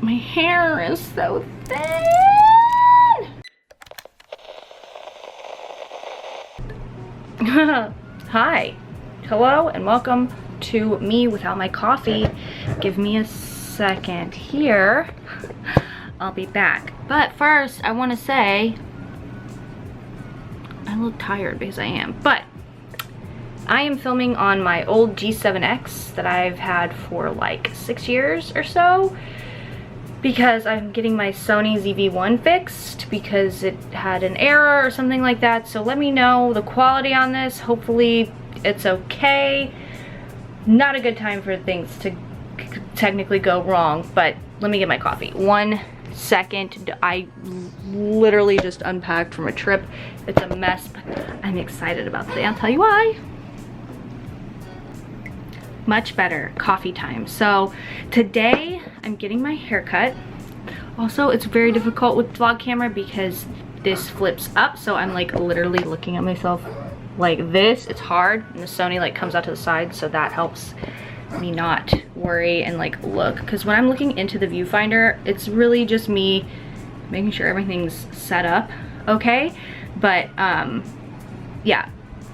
My hair is so thin. Hi, hello, and welcome to me without my coffee. Give me a second here. I'll be back. But first, I want to say I look tired because I am. But I am filming on my old G7X that I've had for like 6 years or so, because I'm getting my Sony ZV-1 fixed because it had an error or something like that. So let me know the quality on this. Hopefully it's okay. Not a good time for things to technically go wrong, but let me get my coffee. 1 second. I literally just unpacked from a trip. It's a mess, but I'm excited about today. I'll tell you why. Much better coffee time. So today I'm getting my hair cut. Also, it's very difficult with vlog camera because this flips up, so I'm like literally looking at myself like this. It's hard, and the Sony like comes out to the side, so that helps me not worry and like look, because when I'm looking into the viewfinder, it's really just me making sure everything's set up okay. But yeah,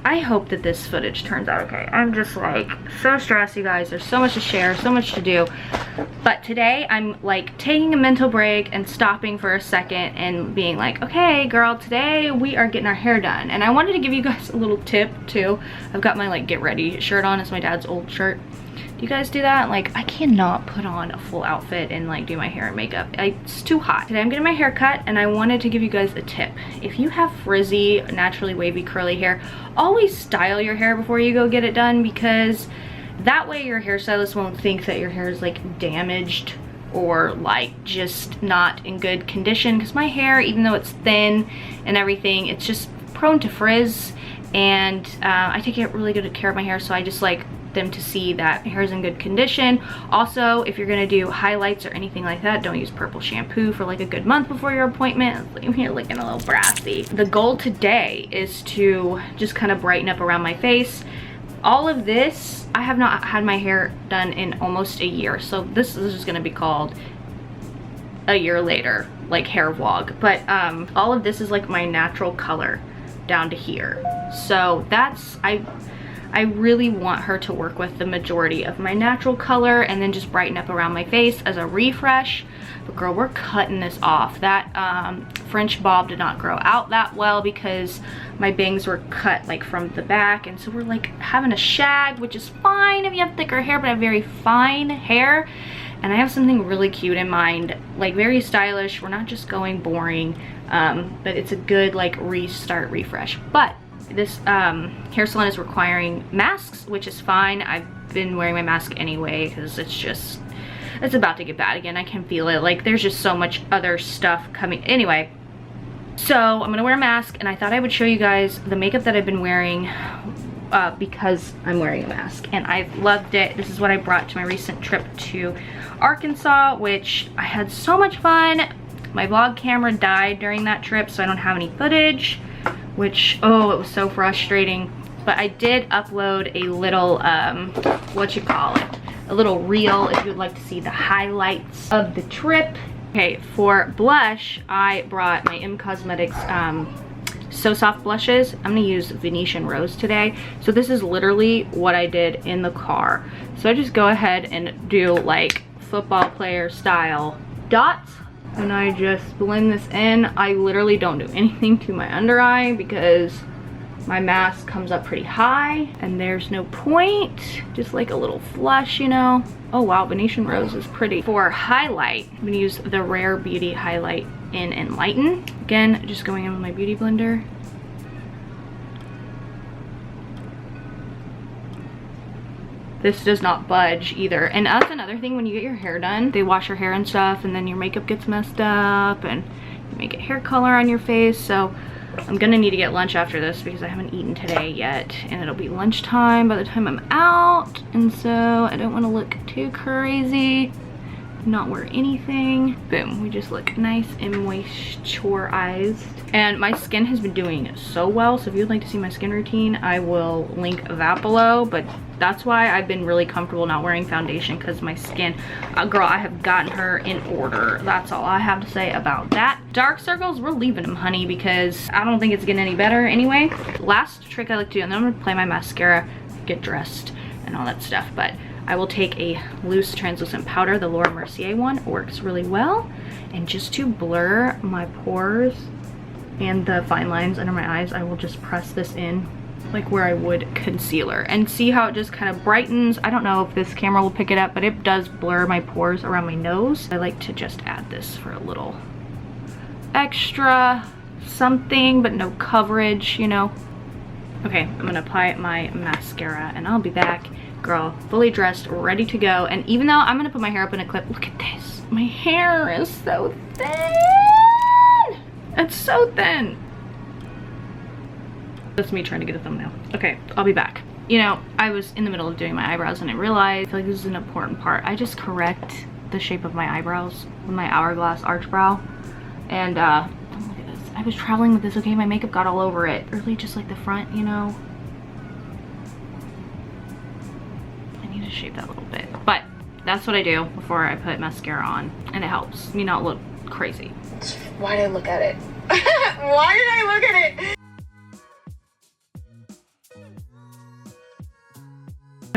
I hope that this footage turns out okay. I'm just like so stressed, you guys. There's so much to share, so much to do. But today I'm like taking a mental break and stopping for a second and being like, okay girl, today we are getting our hair done. And I wanted to give you guys a little tip too. I've got my like get ready shirt on. It's my dad's old shirt. Do you guys do that? Like, I cannot put on a full outfit and like do my hair and makeup. It's too hot. Today I'm getting my hair cut, and I wanted to give you guys a tip. If you have frizzy, naturally wavy, curly hair, always style your hair before you go get it done, because that way your hairstylist won't think that your hair is like damaged or like just not in good condition. Because my hair, even though it's thin and everything, it's just prone to frizz, and I take really good care of my hair, so I just like them to see that my hair is in good condition. Also, if you're gonna do highlights or anything like that, don't use purple shampoo for like a good month before your appointment. I'm here looking a little brassy. The goal today is to just kind of brighten up around my face. All of this, I have not had my hair done in almost a year, so this is just gonna be called a year later, like hair vlog. But all of this is like my natural color down to here. So that's, I really want her to work with the majority of my natural color and then just brighten up around my face as a refresh. But girl, we're cutting this off. That French bob did not grow out that well because my bangs were cut like from the back, and so we're like having a shag, which is fine if you have thicker hair, but I have very fine hair. And I have something really cute in mind, like very stylish. We're not just going boring, but it's a good like restart, refresh. But this hair salon is requiring masks, which is fine. I've been wearing my mask anyway because it's about to get bad again. I can feel it. Like there's just so much other stuff coming. Anyway, so I'm gonna wear a mask, and I thought I would show you guys the makeup that I've been wearing because I'm wearing a mask, and I've loved it. This is what I brought to my recent trip to Arkansas, which I had so much fun. My vlog camera died during that trip, so I don't have any footage, which, oh, it was so frustrating. But I did upload a little, a little reel if you would like to see the highlights of the trip. Okay, for blush, I brought my Cosmetics So Soft blushes. I'm gonna use Venetian Rose today. So this is literally what I did in the car. So I just go ahead and do like football player style dots, and I just blend this in. I literally don't do anything to my under eye because my mask comes up pretty high and there's no point. Just like a little flush, you know. Oh wow, Venetian Rose is pretty. For highlight, I'm gonna use the Rare Beauty Highlight in Enlighten. Again, just going in with my beauty blender. This does not budge either. And that's another thing, when you get your hair done, they wash your hair and stuff, and then your makeup gets messed up and you may get hair color on your face. So I'm gonna need to get lunch after this because I haven't eaten today yet, and it'll be lunchtime by the time I'm out, and so I don't want to look too crazy, not wear anything. Boom, we just look nice and moisturized. And my skin has been doing so well, so if you'd like to see my skin routine, I will link that below. But That's why I've been really comfortable not wearing foundation, because my skin, girl, I have gotten her in order. That's all I have to say about that. Dark circles, we're leaving them, honey, because I don't think it's getting any better anyway. Last trick I like to do, and then I'm gonna apply my mascara, get dressed and all that stuff, but I will take a loose translucent powder. The Laura Mercier one works really well, and just to blur my pores and the fine lines under my eyes, I will just press this in like where I would concealer, and see how it just kind of brightens. I don't know if this camera will pick it up, but it does blur my pores around my nose. I like to just add this for a little extra something, but no coverage, you know. Okay, I'm gonna apply my mascara and I'll be back, girl, fully dressed, ready to go. And even though I'm gonna put my hair up in a clip, look at this. My hair is so thin. It's so thin. That's me trying to get a thumbnail. Okay, I'll be back. You know, I was in the middle of doing my eyebrows and I realized, I feel like this is an important part. I just correct the shape of my eyebrows with my hourglass arch brow. And look at this. I was traveling with this, okay? My makeup got all over it. Really just like the front, you know? I need to shape that a little bit. But that's what I do before I put mascara on. And it helps me not look crazy. Why did I look at it? Why did I look at it?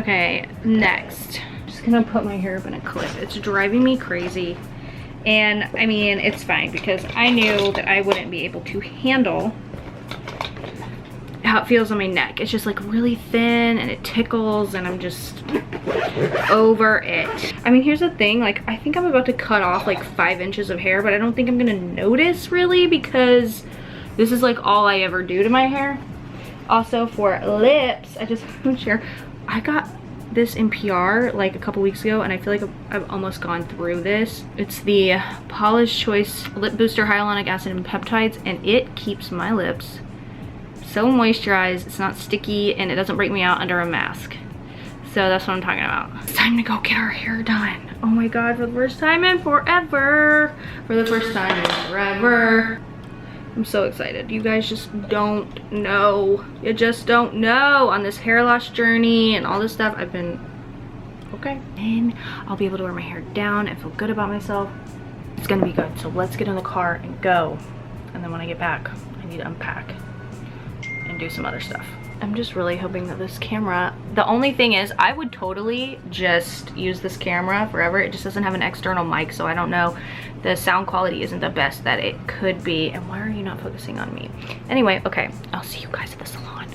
Okay, next. I'm just gonna put my hair up in a clip. It's driving me crazy. And I mean, it's fine because I knew that I wouldn't be able to handle how it feels on my neck. It's just like really thin and it tickles and I'm just over it. I mean, here's the thing, like I think I'm about to cut off like 5 inches of hair, but I don't think I'm gonna notice really because this is like all I ever do to my hair. Also for lips, I just want to share, I got this in PR like a couple weeks ago and I feel like I've almost gone through this. It's the Paula's Choice Lip Booster Hyaluronic Acid and Peptides, and it keeps my lips so moisturized, it's not sticky, and it doesn't break me out under a mask. So that's what I'm talking about. It's time to go get our hair done. Oh my god, for the first time in forever. For the first time in forever. I'm so excited. You guys just don't know. You just don't know. On this hair loss journey and all this stuff, I've been okay. And I'll be able to wear my hair down and feel good about myself. It's gonna be good. So let's get in the car and go. And then when I get back, I need to unpack and do some other stuff. I'm just really hoping that this camera, the only thing is I would totally just use this camera forever. It just doesn't have an external mic, so I don't know. The sound quality isn't the best that it could be. And why are you not focusing on me? Anyway, okay, I'll see you guys at the salon.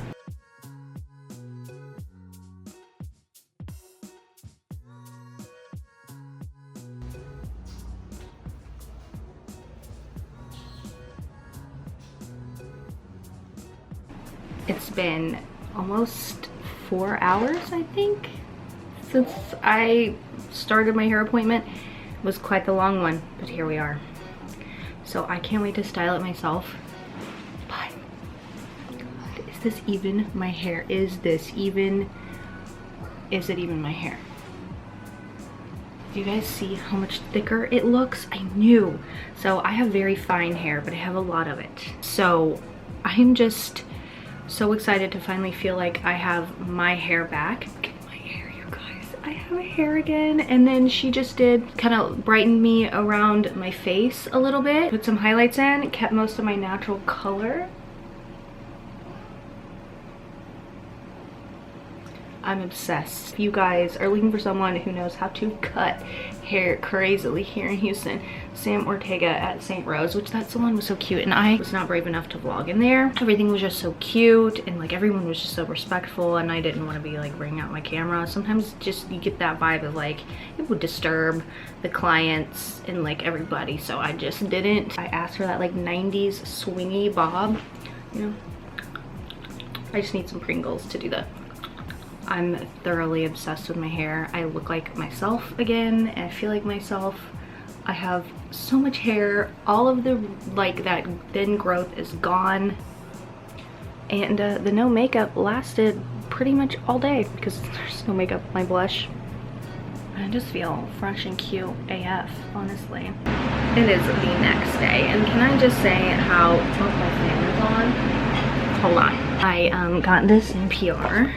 It's been almost 4 hours, I think, since I started my hair appointment. It was quite the long one, but here we are. So I can't wait to style it myself. But God, is this even my hair? Is it even my hair? Do you guys see how much thicker it looks? I knew. So I have very fine hair, but I have a lot of it. So I'm just so excited to finally feel like I have my hair back. Look at my hair, you guys. I have hair again. And then she just did kind of brighten me around my face a little bit. Put some highlights in, kept most of my natural color. I'm obsessed. If you guys are looking for someone who knows how to cut hair crazily here in Houston, Sam Ortega at St. Rose, which that salon was so cute, and I was not brave enough to vlog in there. Everything was just so cute, and like everyone was just so respectful, and I didn't want to be like bringing out my camera. Sometimes just you get that vibe of like it would disturb the clients and like everybody, so I just didn't. I asked for that like 90s swingy bob, you know. I just need some Pringles to do that. I'm thoroughly obsessed with my hair. I look like myself again, and I feel like myself. I have so much hair. All of the like that thin growth is gone, and the no makeup lasted pretty much all day because there's no makeup. My blush, I just feel fresh and cute AF, honestly. It is the next day, and can I just say how, oh, my fan is on. Hold on. I got this in PR.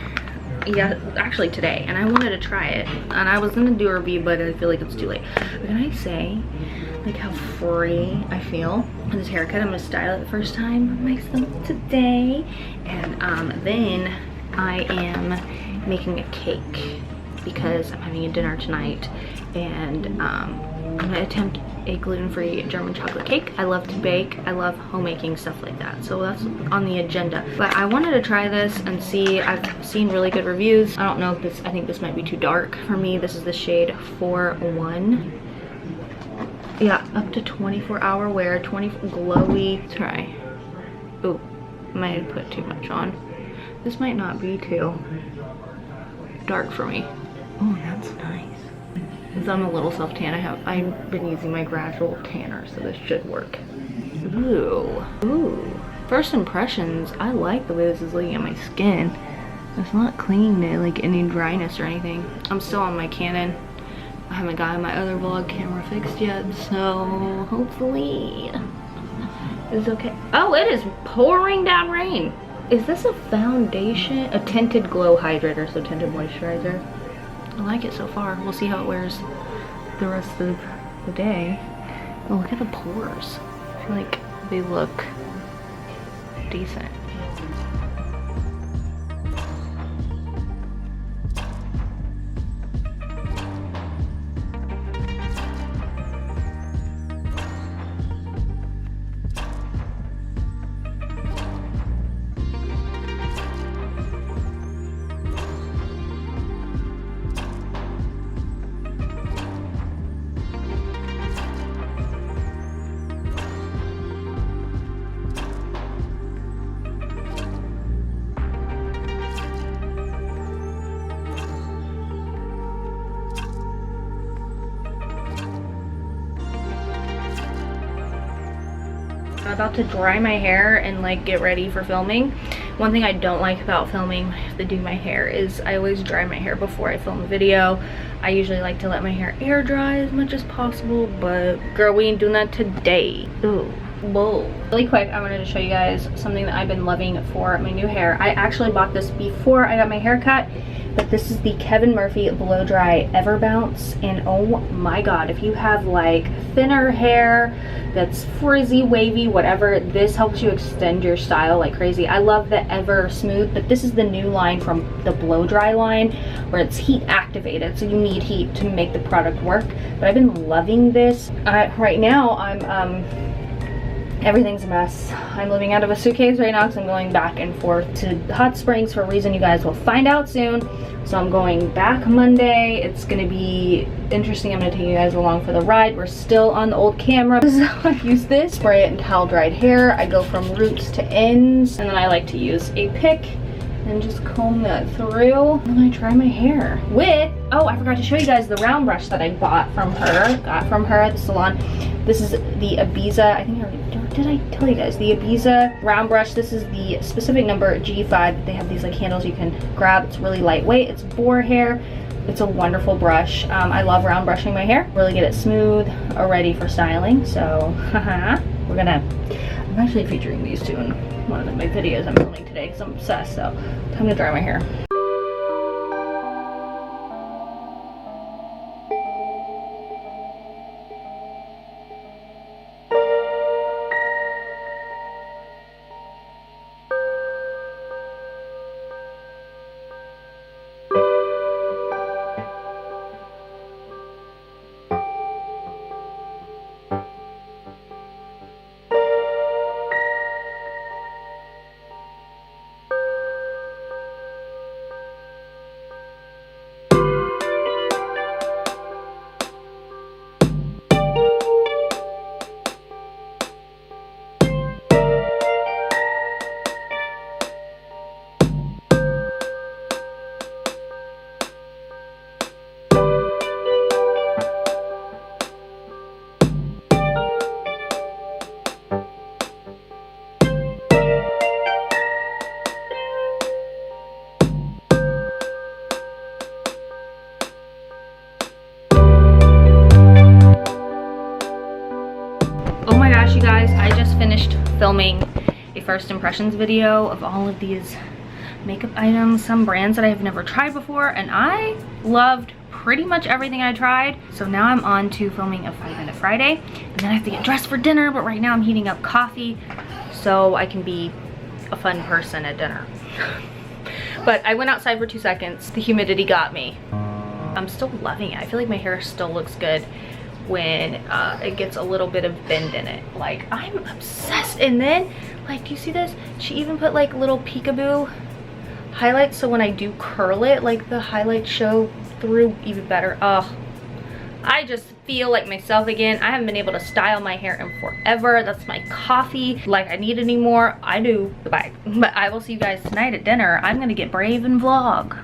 yeah, actually today, and I wanted to try it, and I was gonna do a review, but I feel like it's too late. But can I say like how free I feel with this haircut? I'm gonna style it the first time myself today, and then I am making a cake because I'm having a dinner tonight, and I'm gonna attempt a gluten-free German chocolate cake. I love to bake. I love homemaking, stuff like that. So that's on the agenda. But I wanted to try this and see. I've seen really good reviews. I don't know if this, I think this might be too dark for me. This is the shade 4-1. Yeah, up to 24-hour wear, 20 glowy. Try. Ooh, might have put too much on. This might not be too dark for me. Oh, that's nice. Because I'm a little self-tan, I've been using my gradual tanner, so this should work. Ooh. Ooh. First impressions, I like the way this is looking at my skin. It's not clinging to like any dryness or anything. I'm still on my Canon. I haven't gotten my other vlog camera fixed yet, so hopefully it's okay. Oh, it is pouring down rain. Is this a foundation? A tinted glow hydrator, so tinted moisturizer. I like it so far. We'll see how it wears the rest of the day. Oh, look at the pores. I feel like they look decent. I'm about to dry my hair and like get ready for filming. One thing I don't like about filming when I have to do my hair is I always dry my hair before I film a video. I usually like to let my hair air dry as much as possible, but girl, we ain't doing that today. Ooh. Whoa. Really quick, I wanted to show you guys something that I've been loving for my new hair. I actually bought this before I got my hair cut, but this is the Kevin Murphy Blow Dry Ever Bounce, and oh my god, if you have like thinner hair that's frizzy, wavy, whatever, this helps you extend your style like crazy. I love the Ever Smooth, but this is the new line from the Blow Dry line where it's heat activated, so you need heat to make the product work. But I've been loving this. Right now everything's a mess. I'm living out of a suitcase right now because I'm going back and forth to Hot Springs for a reason you guys will find out soon. So I'm going back Monday. It's gonna be interesting. I'm gonna take you guys along for the ride. We're still on the old camera. So I use this, spray it in towel dried hair. I go from roots to ends, and then I like to use a pick and just comb that through. And then I dry my hair with, oh, I forgot to show you guys the round brush that I got from her at the salon. This is the Ibiza, I think did I tell you guys, the Ibiza round brush. This is the specific number G5. They have these like handles you can grab. It's really lightweight. It's boar hair. It's a wonderful brush. I love round brushing my hair. Really get it smooth or ready for styling. So, I'm actually featuring these two in one of my videos I'm filming today because I'm obsessed. So, time to dry my hair. You guys, I just finished filming a first impressions video of all of these makeup items, some brands that I've never tried before, and I loved pretty much everything I tried. So now I'm on to filming a 5-Minute Friday, and then I have to get dressed for dinner, but right now I'm heating up coffee so I can be a fun person at dinner. But I went outside for 2 seconds. The humidity got me. I'm still loving it. I feel like my hair still looks good when it gets a little bit of bend in it. Like, I'm obsessed. And then, like, do you see this? She even put like little peekaboo highlights, so when I do curl it, like the highlights show through even better. Oh, I just feel like myself again. I haven't been able to style my hair in forever. That's my coffee. Like I need any more, I do. Bye. But I will see you guys tonight at dinner. I'm gonna get brave and vlog.